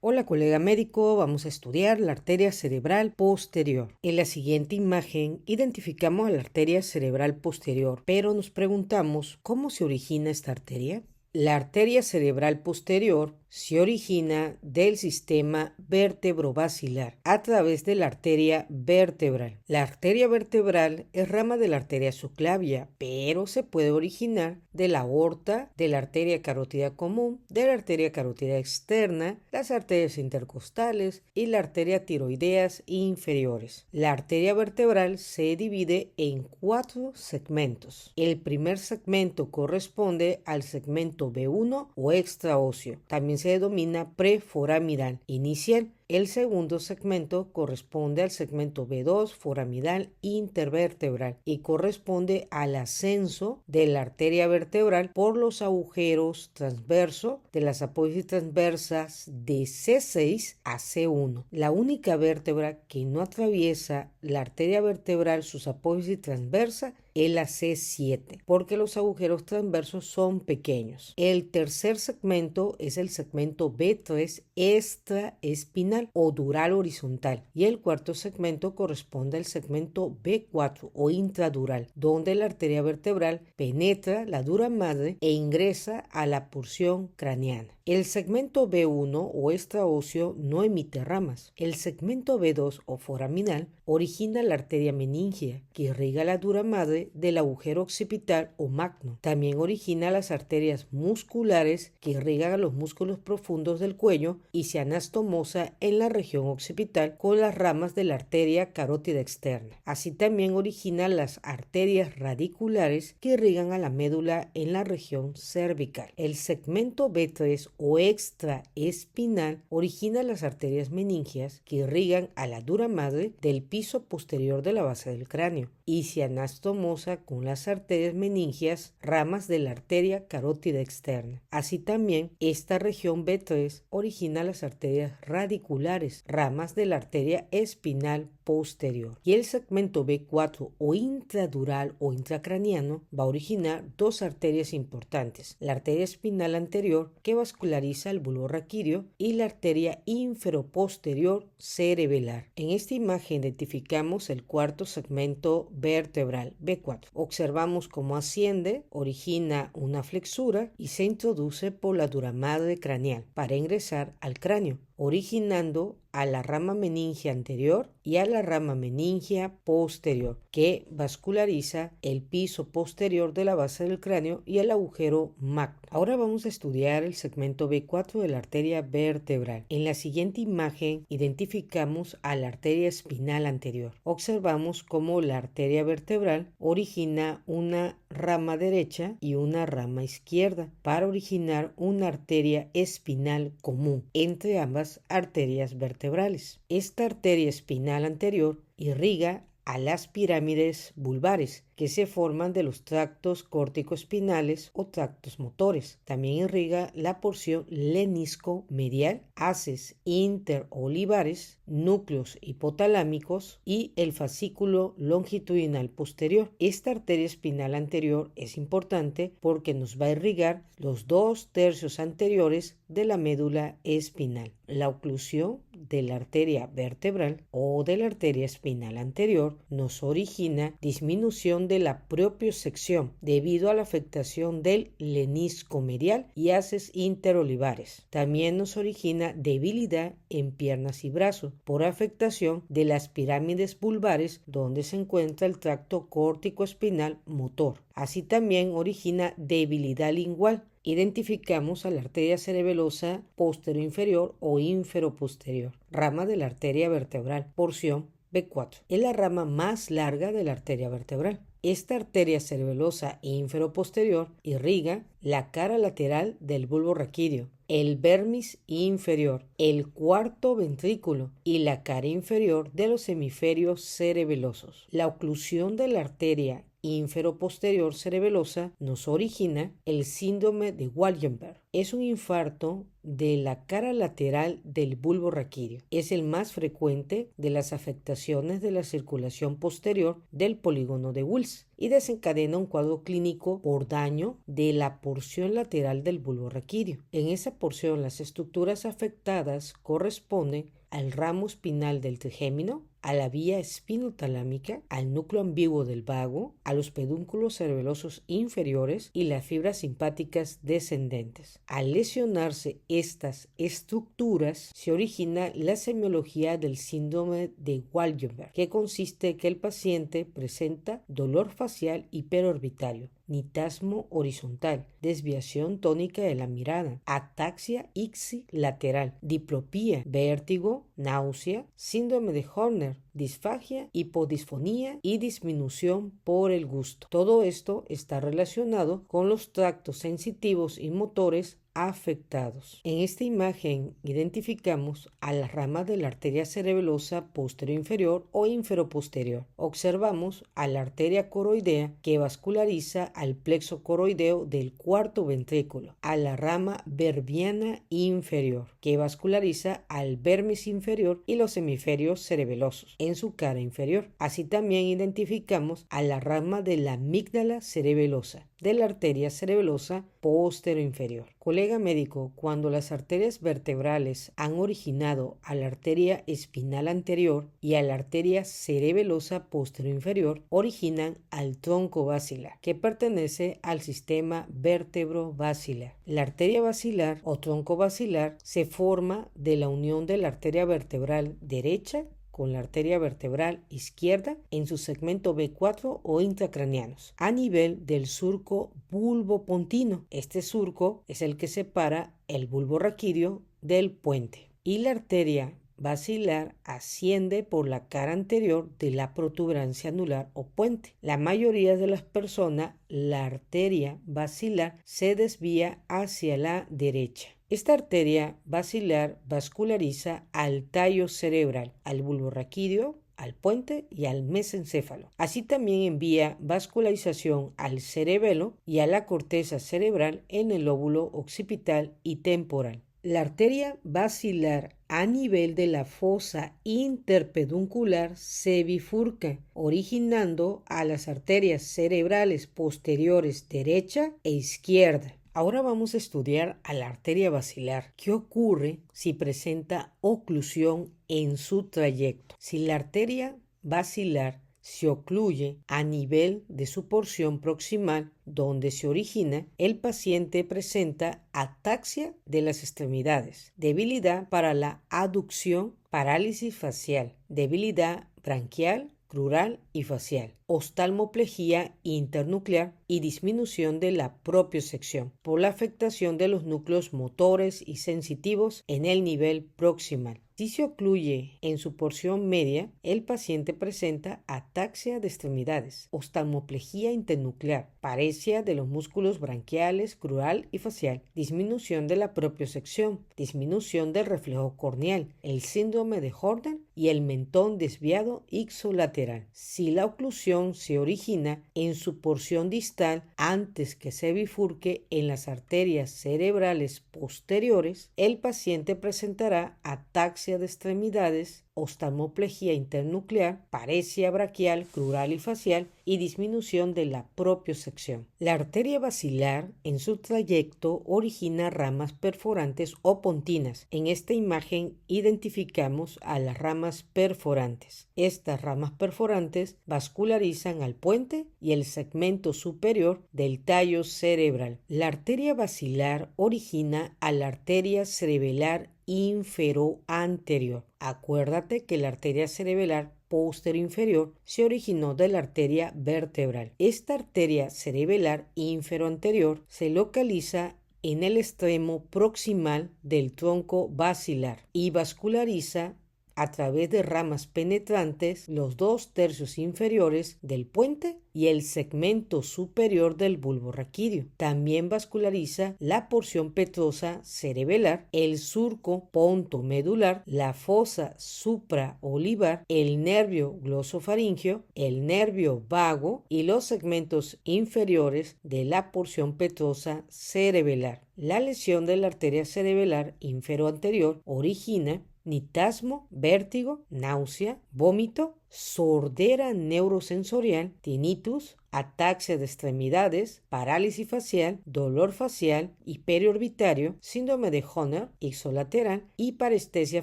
Hola colega médico, vamos a estudiar la arteria cerebral posterior. En la siguiente imagen identificamos a la arteria cerebral posterior, pero nos preguntamos ¿cómo se origina esta arteria? La arteria cerebral posterior se origina del sistema vertebrovascular a través de la arteria vertebral. La arteria vertebral es rama de la arteria subclavia, pero se puede originar de la aorta, de la arteria carótida común, de la arteria carótida externa, las arterias intercostales y la arteria tiroideas inferiores. La arteria vertebral se divide en 4 segmentos. El primer segmento corresponde al segmento B1 o extraóseo. También se denomina preforaminal inicial. El segundo segmento corresponde al segmento B2 foraminal intervertebral y corresponde al ascenso de la arteria vertebral por los agujeros transversos de las apófisis transversas de C6 a C1. La única vértebra que no atraviesa la arteria vertebral sus apófisis transversas es la C7, porque los agujeros transversos son pequeños. El tercer segmento es el segmento B3 extraespinal o dural horizontal y el cuarto segmento corresponde al segmento B4 o intradural, donde la arteria vertebral penetra la dura madre e ingresa a la porción craneana. El segmento B1 o extraóseo no emite ramas. El segmento B2 o foraminal origina la arteria meningia, que irriga la dura madre del agujero occipital o magno. También origina las arterias musculares que irrigan a los músculos profundos del cuello y se anastomosa en la región occipital con las ramas de la arteria carótida externa. Así también origina las arterias radiculares que irrigan a la médula en la región cervical. El segmento B3 o extraespinal origina las arterias meningias que irrigan a la dura madre del piso posterior de la base del cráneo y se anastomosa con las arterias meningias, ramas de la arteria carótida externa. Así también esta región B3 origina las arterias radiculares, ramas de la arteria espinal posterior. Y el segmento B4 o intradural o intracraniano va a originar dos arterias importantes: la arteria espinal anterior, que vasculariza el bulbo raquídeo, y la arteria inferoposterior cerebelar. En esta imagen identificamos el cuarto segmento vertebral B4. Observamos cómo asciende, origina una flexura y se introduce por la dura madre craneal para ingresar al cráneo, originando a la rama meningia anterior y a la rama meningia posterior, que vasculariza el piso posterior de la base del cráneo y el agujero magno. Ahora vamos a estudiar el segmento B4 de la arteria vertebral. En la siguiente imagen identificamos a la arteria espinal anterior. Observamos cómo la arteria vertebral origina una rama derecha y una rama izquierda para originar una arteria espinal común entre ambas arterias vertebrales. Esta arteria espinal anterior irriga a las pirámides vulvares que se forman de los tractos córtico-espinales o tractos motores. También irriga la porción lenisco-medial, haces interolivares, núcleos hipotalámicos y el fascículo longitudinal posterior. Esta arteria espinal anterior es importante porque nos va a irrigar los 2/3 anteriores de la médula espinal. La oclusión de la arteria vertebral o de la arteria espinal anterior nos origina disminución de la propiocepción debido a la afectación del lenisco medial y haces interolivares. También nos origina debilidad en piernas y brazos por afectación de las pirámides vulvares donde se encuentra el tracto córtico-espinal motor. Así también origina debilidad lingual. Identificamos a la arteria cerebelosa posterior inferior o inferoposterior, rama de la arteria vertebral, porción B4. Es la rama más larga de la arteria vertebral. Esta arteria cerebelosa inferoposterior irriga la cara lateral del bulbo raquídeo, el vermis inferior, el cuarto ventrículo y la cara inferior de los hemisferios cerebelosos. La oclusión de la arteria inferoposterior cerebelosa nos origina el síndrome de Wallenberg. Es un infarto de la cara lateral del bulbo raquídeo. Es el más frecuente de las afectaciones de la circulación posterior del polígono de Wills y desencadena un cuadro clínico por daño de la porción lateral del bulbo raquídeo. En esa porción, las estructuras afectadas corresponden al ramo espinal del trigémino, a la vía espinotalámica, al núcleo ambiguo del vago, a los pedúnculos cerebelosos inferiores y las fibras simpáticas descendentes. Al lesionarse estas estructuras, se origina la semiología del síndrome de Waldenberg, que consiste en que el paciente presenta dolor facial hiperorbitario, nitasmo horizontal, desviación tónica de la mirada, ataxia ipsilateral, diplopía, vértigo, náusea, síndrome de Horner, disfagia, hipodisfonía y disminución por el gusto. Todo esto está relacionado con los tractos sensitivos y motores afectados. En esta imagen identificamos a las ramas de la arteria cerebelosa posterior inferior o inferoposterior. Observamos a la arteria coroidea que vasculariza al plexo coroideo del cuarto ventrículo, a la rama verbiana inferior que vasculariza al vermis inferior y los hemisferios cerebelosos en su cara inferior. Así también identificamos a la rama de la amígdala cerebelosa de la arteria cerebelosa posterior inferior. Colega médico, cuando las arterias vertebrales han originado a la arteria espinal anterior y a la arteria cerebelosa posterior inferior, originan al tronco basilar, que pertenece al sistema vértebro-basilar. La arteria basilar o tronco basilar se forma de la unión de la arteria vertebral derecha con la arteria vertebral izquierda en su segmento B4 o intracraneanos, a nivel del surco bulbopontino. Este surco es el que separa el bulbo raquídeo del puente. Y la arteria basilar asciende por la cara anterior de la protuberancia anular o puente. La mayoría de las personas, la arteria basilar se desvía hacia la derecha. Esta arteria basilar vasculariza al tallo cerebral, al bulbo raquídeo, al puente y al mesencéfalo. Así también envía vascularización al cerebelo y a la corteza cerebral en el lóbulo occipital y temporal. La arteria basilar a nivel de la fosa interpeduncular se bifurca, originando a las arterias cerebrales posteriores derecha e izquierda. Ahora vamos a estudiar a la arteria basilar. ¿Qué ocurre si presenta oclusión en su trayecto? Si la arteria basilar se ocluye a nivel de su porción proximal donde se origina, el paciente presenta ataxia de las extremidades, debilidad para la aducción, parálisis facial, debilidad branquial, crural y facial, oftalmoplegia internuclear y disminución de la propiocepción por la afectación de los núcleos motores y sensitivos en el nivel proximal. Si se ocluye en su porción media, el paciente presenta ataxia de extremidades, oftalmoplegia internuclear, paresia de los músculos branquiales, crural y facial, disminución de la propiocepción, disminución del reflejo corneal, el síndrome de Horner y el mentón desviado ixolateral. Si la oclusión se origina en su porción distal antes que se bifurque en las arterias cerebrales posteriores, el paciente presentará ataxia de extremidades, oftalmoplegia internuclear, paresia braquial, crural y facial y disminución de la propiocepción. La arteria basilar en su trayecto origina ramas perforantes o pontinas. En esta imagen identificamos a las ramas perforantes. Estas ramas perforantes vascularizan al puente y el segmento superior del tallo cerebral. La arteria basilar origina a la arteria cerebelar inferoanterior. Acuérdate que la arteria cerebelar posterior inferior se originó de la arteria vertebral. Esta arteria cerebelar inferoanterior se localiza en el extremo proximal del tronco basilar y vasculariza a través de ramas penetrantes los 2/3 inferiores del puente y el segmento superior del bulbo raquídeo. También vasculariza la porción petrosa cerebelar, el surco pontomedular, la fosa supraolivar, el nervio glosofaríngeo, el nervio vago y los segmentos inferiores de la porción petrosa cerebelar. La lesión de la arteria cerebelar inferoanterior origina nitasmo, vértigo, náusea, vómito, sordera neurosensorial, tinnitus, ataxia de extremidades, parálisis facial, dolor facial y periorbitario, síndrome de Horner, ixolateral y parestesia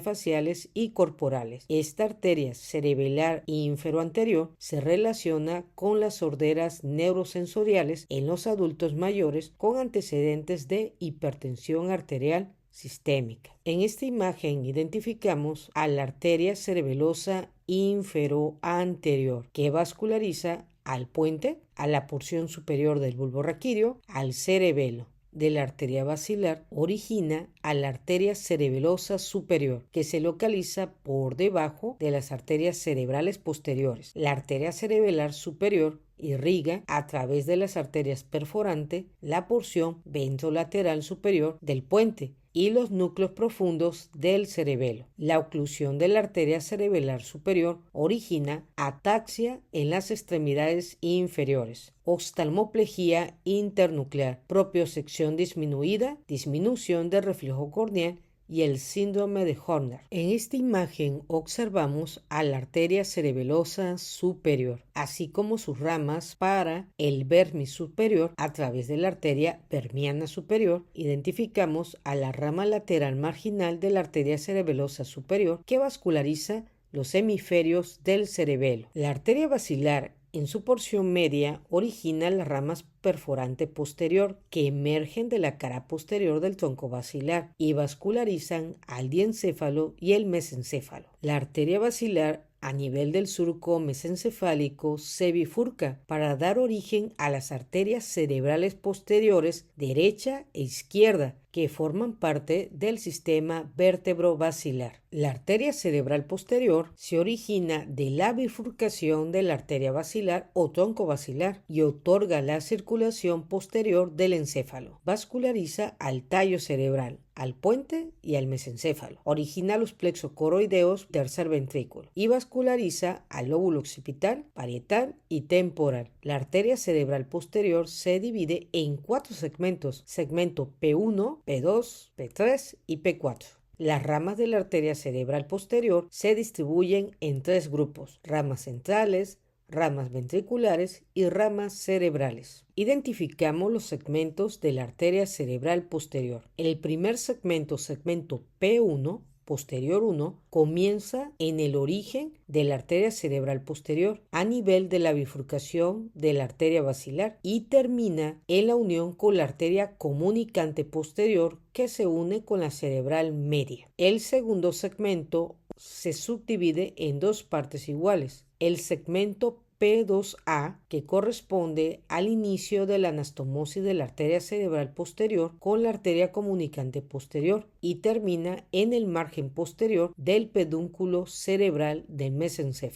faciales y corporales. Esta arteria cerebelar inferoanterior se relaciona con las sorderas neurosensoriales en los adultos mayores con antecedentes de hipertensión arterial sistémica. En esta imagen identificamos a la arteria cerebelosa inferoanterior que vasculariza al puente, a la porción superior del bulbo raquídeo, al cerebelo. De la arteria basilar origina a la arteria cerebelosa superior, que se localiza por debajo de las arterias cerebrales posteriores. La arteria cerebelar superior irriga a través de las arterias perforantes la porción ventrolateral superior del puente y los núcleos profundos del cerebelo. La oclusión de la arteria cerebelar superior origina ataxia en las extremidades inferiores, oftalmoplegia internuclear, propiocepción disminuida, disminución del reflejo corneal y el síndrome de Horner. En esta imagen observamos a la arteria cerebelosa superior, así como sus ramas para el vermis superior a través de la arteria vermiana superior. Identificamos a la rama lateral marginal de la arteria cerebelosa superior que vasculariza los hemisferios del cerebelo. La arteria basilar en su porción media origina las ramas perforante posterior que emergen de la cara posterior del tronco basilar y vascularizan al diencéfalo y el mesencéfalo. La arteria basilar a nivel del surco mesencefálico se bifurca para dar origen a las arterias cerebrales posteriores derecha e izquierda que forman parte del sistema vértebro-basilar. La arteria cerebral posterior se origina de la bifurcación de la arteria basilar o tronco basilar y otorga la circulación posterior del encéfalo. Vasculariza al tallo cerebral, al puente y al mesencéfalo. Origina los plexos coroideos tercer ventrículo y vasculariza al lóbulo occipital, parietal y temporal. La arteria cerebral posterior se divide en 4 segmentos: segmento P1, P2, P3 y P4. Las ramas de la arteria cerebral posterior se distribuyen en 3 grupos: ramas centrales, ramas ventriculares y ramas cerebrales. Identificamos los segmentos de la arteria cerebral posterior. El primer segmento P1, posterior 1, comienza en el origen de la arteria cerebral posterior a nivel de la bifurcación de la arteria basilar y termina en la unión con la arteria comunicante posterior que se une con la cerebral media. El segundo segmento se subdivide en 2 partes iguales. El segmento P2A, que corresponde al inicio de la anastomosis de la arteria cerebral posterior con la arteria comunicante posterior y termina en el margen posterior del pedúnculo cerebral del mesencéfalo.